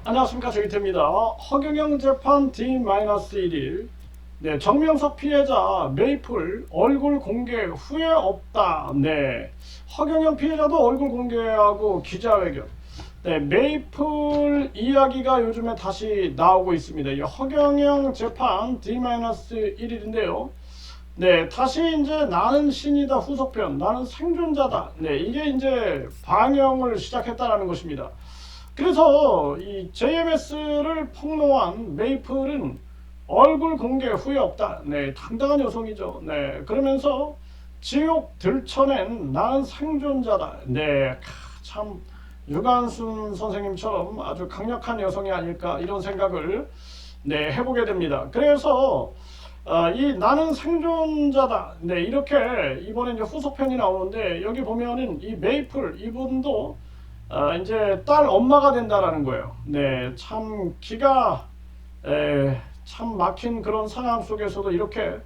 안녕하십니까, 조기태입니다. 허경영 재판 D-1일. 네, 정명석 피해자 메이플 얼굴 공개 후회 없다. 네, 허경영 피해자도 얼굴 공개하고 기자회견. 네, 메이플 이야기가 요즘에 다시 나오고 있습니다. 이 허경영 재판 D-1일인데요. 네, 다시 이제 나는 신이다 후속편, 나는 생존자다. 네, 이게 이제 방영을 시작했다라는 것입니다. 그래서 이 JMS를 폭로한 메이플은 얼굴 공개 후회 없다. 네, 당당한 여성이죠. 네, 그러면서 지옥 들쳐낸 나는 생존자다. 네, 참 유관순 선생님처럼 아주 강력한 여성이 아닐까 이런 생각을 네, 해보게 됩니다. 그래서 이 나는 생존자다. 네, 이렇게 이번에 이제 후속편이 나오는데 여기 보면은 이 메이플 이분도 이제 딸 엄마가 된다라는 거예요. 네, 참 기가 참 막힌 그런 상황 속에서도 이렇게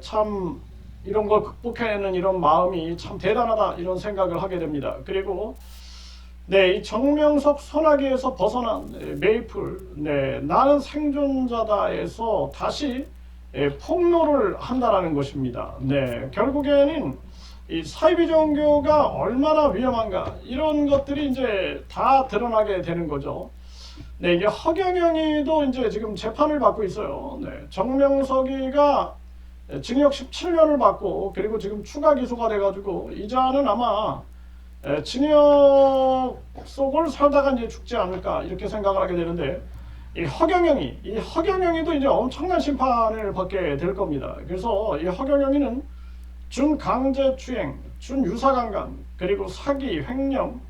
참 이런 걸 극복해내는 이런 마음이 참 대단하다 이런 생각을 하게 됩니다. 그리고 네, 이 정명석 소나기에서 벗어난 메이플, 네, 나는 생존자다에서 다시 폭로를 한다라는 것입니다. 네, 결국에는 이 사이비 종교가 얼마나 위험한가 이런 것들이 이제 다 드러나게 되는 거죠. 네, 이게 허경영이도 이제 지금 재판을 받고 있어요. 네, 정명석이가 징역 17년을 받고 그리고 지금 추가 기소가 돼가지고 이자는 아마 징역 속을 살다가 이제 죽지 않을까 이렇게 생각을 하게 되는데 이 허경영이도 이제 엄청난 심판을 받게 될 겁니다. 그래서 이 허경영이는 준강제추행, 준유사강간, 그리고 사기, 횡령,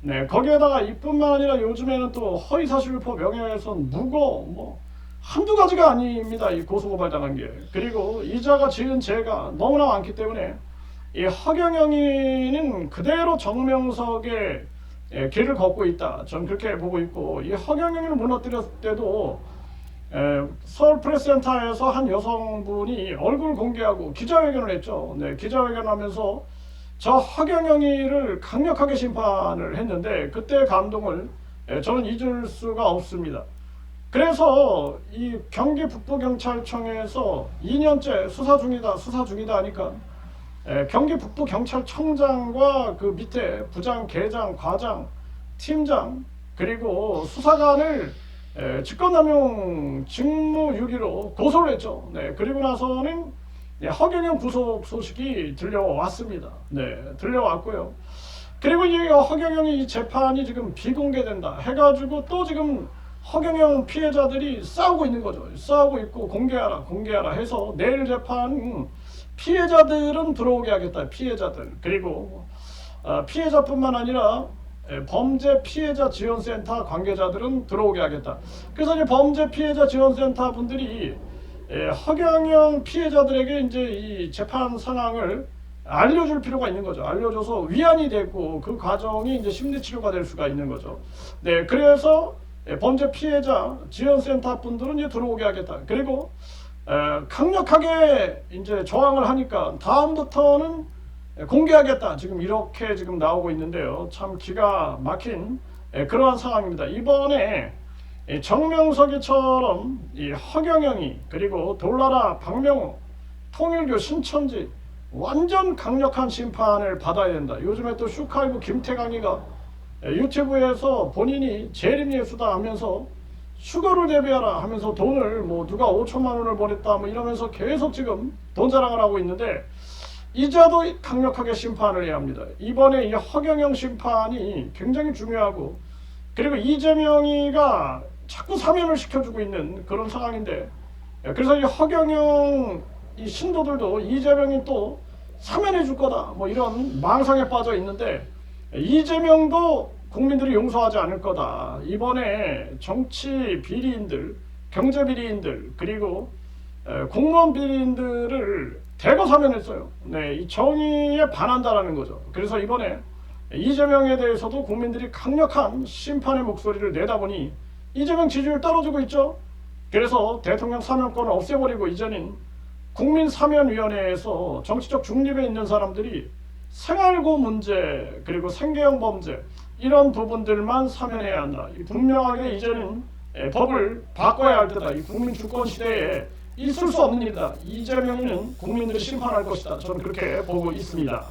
네, 거기에다가 이뿐만 아니라 요즘에는 또 허위사실유포, 명예훼손, 무고, 뭐 한두 가지가 아닙니다. 이 고소고발당한 게. 그리고 이자가 지은 죄가 너무나 많기 때문에 이 허경영이는 그대로 정명석의 길을 걷고 있다. 전 그렇게 보고 있고, 이 허경영이를 무너뜨렸을 때도 서울 프레스센터에서 한 여성분이 얼굴 공개하고 기자회견을 했죠. 네, 기자회견하면서 저 허경영이를 강력하게 심판을 했는데 그때 감동을 저는 잊을 수가 없습니다. 그래서 이 경기 북부경찰청에서 2년째 수사 중이다 하니까 경기 북부경찰청장과 그 밑에 부장, 계장, 과장, 팀장 그리고 수사관을 직권남용 직무유기로 고소를 했죠. 네, 그리고 나서는 허경영 구속 소식이 들려왔습니다. 네, 들려왔고요. 그리고 이 허경영이 이 재판이 지금 비공개된다 해가지고 또 지금 허경영 피해자들이 싸우고 있는 거죠. 싸우고 있고 공개하라 해서 내일 재판 피해자들은 들어오게 하겠다. 피해자들 그리고 피해자뿐만 아니라 범죄 피해자 지원센터 관계자들은 들어오게 하겠다. 그래서 이제 범죄 피해자 지원센터 분들이 허경영 피해자들에게 이제 이 재판 상황을 알려줄 필요가 있는 거죠. 알려줘서 위안이 되고 그 과정이 이제 심리치료가 될 수가 있는 거죠. 네, 그래서 범죄 피해자 지원센터 분들은 이제 들어오게 하겠다. 그리고 강력하게 이제 저항을 하니까 다음부터는 공개하겠다. 지금 이렇게 지금 나오고 있는데요. 참 기가 막힌 그러한 상황입니다. 이번에 정명석이처럼 이 허경영이 그리고 돌나라 박명호 통일교 신천지 완전 강력한 심판을 받아야 된다. 요즘에 또 슈카이브 김태강이가 유튜브에서 본인이 재림예수다 하면서 수거를 대비하라 하면서 돈을 뭐 누가 5천만 원을 보냈다 뭐 이러면서 계속 지금 돈 자랑을 하고 있는데 이자도 강력하게 심판을 해야 합니다. 이번에 이 허경영 심판이 굉장히 중요하고 그리고 이재명이가 자꾸 사면을 시켜주고 있는 그런 상황인데 그래서 이 허경영 이 신도들도 이재명이 또 사면해 줄 거다 뭐 이런 망상에 빠져 있는데 이재명도 국민들이 용서하지 않을 거다. 이번에 정치 비리인들, 경제 비리인들 그리고 공무원 비리인들을 대거 사면했어요. 네, 이 정의에 반한다라는 거죠. 그래서 이번에 이재명에 대해서도 국민들이 강력한 심판의 목소리를 내다 보니 이재명 지지율 떨어지고 있죠. 그래서 대통령 사면권을 없애버리고 이제는 국민사면위원회에서 정치적 중립에 있는 사람들이 생활고 문제 그리고 생계형 범죄 이런 부분들만 사면해야 한다. 분명하게 이제는 법을 바꿔야 할 때다. 이 국민 주권 시대에 있을 수 없는 일이다. 이재명은 국민들이 심판할 것이다. 저는 그렇게 보고 있습니다.